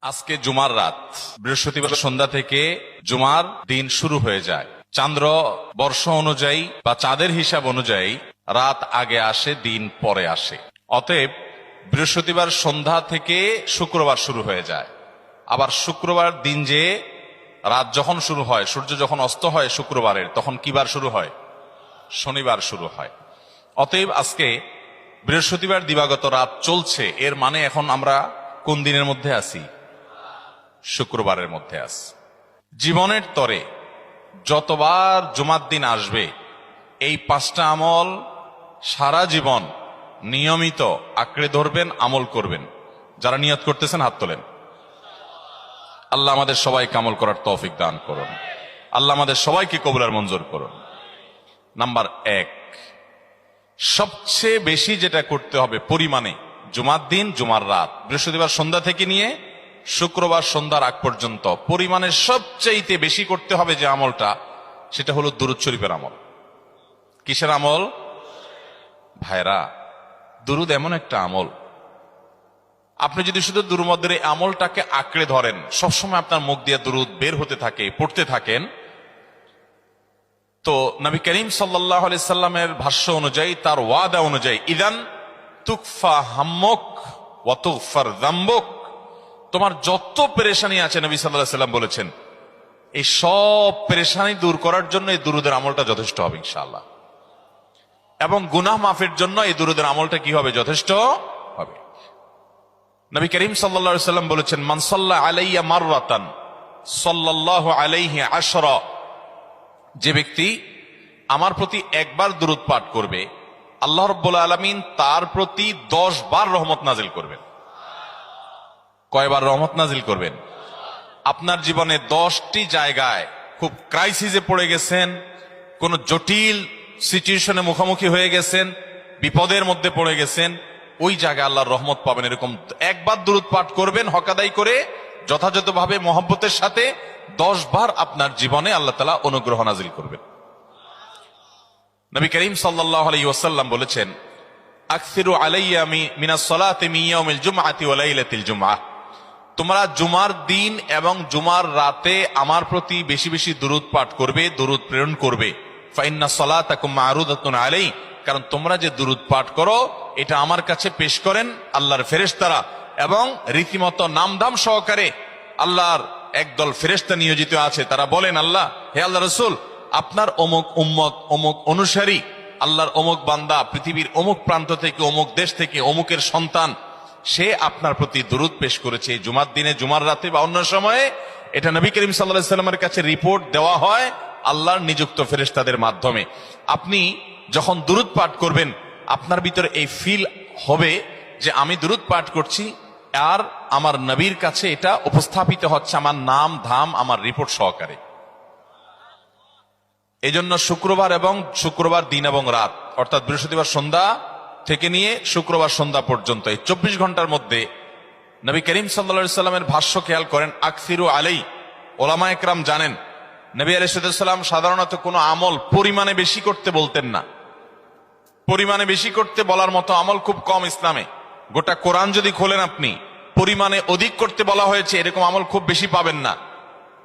আজকে জুমার রাত, বৃহস্পতিবার সন্ধ্যা থেকে জুমার দিন শুরু হয়ে যায়। চান্দ্র বর্ষ অনুযায়ী বা চাঁদের হিসাব অনুযায়ী রাত আগে আসে, দিন পরে আসে। অতএব বৃহস্পতিবার সন্ধ্যা থেকে শুক্রবার শুরু হয়ে যায়। আবার শুক্রবার দিন যে রাত যখন শুরু হয়, সূর্য যখন অস্ত হয় শুক্রবারের, তখন কি বার শুরু হয়? শনিবার শুরু হয়। অতএব আজকে বৃহস্পতিবার দিবাগত রাত চলছে, এর মানে এখন আমরা কোন দিনের মধ্যে আছি? শুক্রবারের মধ্যে আছি। জীবনের তরে যতবার জুমার দিন আসবে, এই 5টা আমল সারা জীবন নিয়মিত আঁকড়ে ধরবেন, আমল করবেন। যারা নিয়ত করতেছেন হাত তোলেন। আল্লাহ আমাদের সবাইকে আমল করার তৌফিক দান করুন। আল্লাহ আমাদের সবাইকে কবুল আর মঞ্জুর করুন। নাম্বার 1, সবচেয়ে বেশি যেটা করতে হবে পরিমাণে, জুমার দিন জুমার রাত বৃহস্পতিবার সন্ধ্যা থেকে নিয়ে শুক্রবার সন্ধ্যার আগ পর্যন্ত পরিমাণে সবচাইতে বেশি করতে হবে যে আমলটা, সেটা হলো দুরূদ শরীফের আমল। কিসের আমল? ভাইরা, দুরূদ এমন একটা আমল, আপনি যদি শুধু দুরূদের এই আমলটাকে আঁকড়ে ধরেন, সবসময় আপনার মুখ দিয়ে দুরূদ বের হতে থাকে, পড়তে থাকেন, তো নবী করিম সাল্লাল্লাহু আলাইহি সাল্লামের ভাষ্য অনুযায়ী, তার ওয়াদা অনুযায়ী, ইদান তুকফা হাম্মুক ওয়া তুগফার যামবুক, তোমার যত পেরেশানি আছে, নবী সাল্লাল্লাহু আলাইহি সাল্লাম বলেছেন, এই সব পেরেশানি দূর করার জন্য এই দুরূদের আমলটা যথেষ্ট হবে ইনশাআল্লাহ। এবং গুনাহ মাফের জন্য এই দুরূদের আমলটা কি হবে? যথেষ্ট হবে। নবী করিম সাল্লাল্লাহু আলাইহি সাল্লাম বলেছেন, মান সাল্লা আলাইয়া মাররাতান সাল্লাল্লাহু আলাইহি আশরা, যে ব্যক্তি আমার প্রতি একবার দুরূদ পাঠ করবে, আল্লাহ রাব্বুল আলামিন তার প্রতি 10 বার রহমত নাজিল করবেন। কয়বার রহমত নাজিল করবেন? আপনার জীবনে 10টি জায়গায় খুব ক্রাইসিসে পড়ে গেছেন, কোন জটিল সিচুয়েশনে মুখোমুখি হয়ে গেছেন, বিপদের মধ্যে পড়ে গেছেন, ওই জায়গায় আল্লাহর রহমত পাবেন। এরকম একবার দুরূদ পাঠ করবেন হক আদায় করে, যথাযথভাবে মহব্বতের সাথে 10 বার আপনার জীবনে আল্লাহ তাআলা অনুগ্রহ নাজিল করবেন। নবী করিম সাল্লাল্লাহু আলাইহি ওয়াসাল্লাম বলেছেন, আকসিরু আলাইয়া মিনাস সালাতি মিন ইয়াউমিল জুমআতি ওয়া লাইলাতিল জুমআহ, তোমরা জুমার দিন এবং জুমার রাতে আমার প্রতি বেশি বেশি দুরূদ পাঠ করবে, দুরূদ প্রেরণ করবে। ফাইন্না সালাতাকুম মা'রুদাতুন আলাই, কারণ তোমরা যে দুরূদ পাঠ করো এটা আমার কাছে পেশ করেন আল্লাহর ফেরেশতারা, এবং রীতিমতো নামধাম সহকারে আল্লাহর একদল ফেরেশতা নিয়োজিত আছে। তারা বলেন, আল্লাহ, হে আল্লাহ রাসূল, আপনার অমুক উম্মত, অমুক অনুসারী, আল্লাহর অমুক বান্দা পৃথিবীর অমুক প্রান্ত থেকে, অমুক দেশ থেকে, অমুকের সন্তান, সে আপনার প্রতি দুরূদ পেশ করেছে জুমার দিনে, জুমার রাতে বা অন্য সময়ে। এটা নবী করিম সাল্লাল্লাহু আলাইহি সাল্লামের কাছে রিপোর্ট দেওয়া হয় আল্লাহর নিযুক্ত ফেরেশতাদের মাধ্যমে। আপনি যখন দুরূদ পাঠ করবেন, আপনার ভিতরে এই ফিল হবে যে আমি দুরূদ পাঠ করছি, আর আমার নবীর কাছে এটা উপস্থাপিত হচ্ছে আমার নাম ধাম, আমার রিপোর্ট সহকারে। এই জন্য শুক্রবার এবং শুক্রবার দিন এবং রাত, অর্থাৎ বৃহস্পতিবার সন্ধ্যা থেকে নিয়ে শুক্রবার সন্ধ্যা পর্যন্ত এই 24 ঘন্টার মধ্যে নবী করিম সাল্লাল্লাহু আলাইহি সাল্লামের ভাষ্য খেয়াল করেন, আকসিরু আলাই, ওলামা একরাম জানেন, নবী আলাইহিস সালাম সাধারণত কোনো আমল পরিমাণে বেশি করতে বলতেন না। পরিমাণে বেশি করতে বলার মতো আমল খুব কম ইসলামে। গোটা কোরআন যদি খোলেন আপনি, পরিমাণে অধিক করতে বলা হয়েছে এরকম আমল খুব বেশি পাবেন না।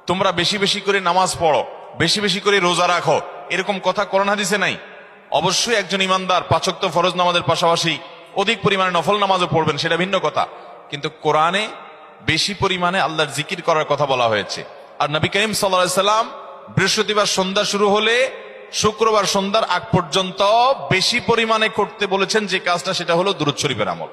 তোমরা বেশি বেশি করে নামাজ পড়ো, বেশি বেশি করে রোজা রাখো, এরকম কথা কোরআন হাদিসে নাই। অবশ্যই একজন ইমানদার 5 ওয়াক্ত ফরজ নামাজের পাশাপাশি অধিক পরিমাণে নফল নামাজও পড়বেন, সেটা ভিন্ন কথা। কিন্তু কোরআনে বেশি পরিমাণে আল্লাহর জিকির করার কথা বলা হয়েছে। আর নবী করিম সাল্লাল্লাহু আলাইহি সাল্লাম বৃহস্পতিবার সন্ধ্যা শুরু হলে শুক্রবার সন্ধ্যার আগ পর্যন্ত বেশি পরিমাণে করতে বলেছেন যে কাজটা, সেটা হলো দুরূদ শরীফের আমল।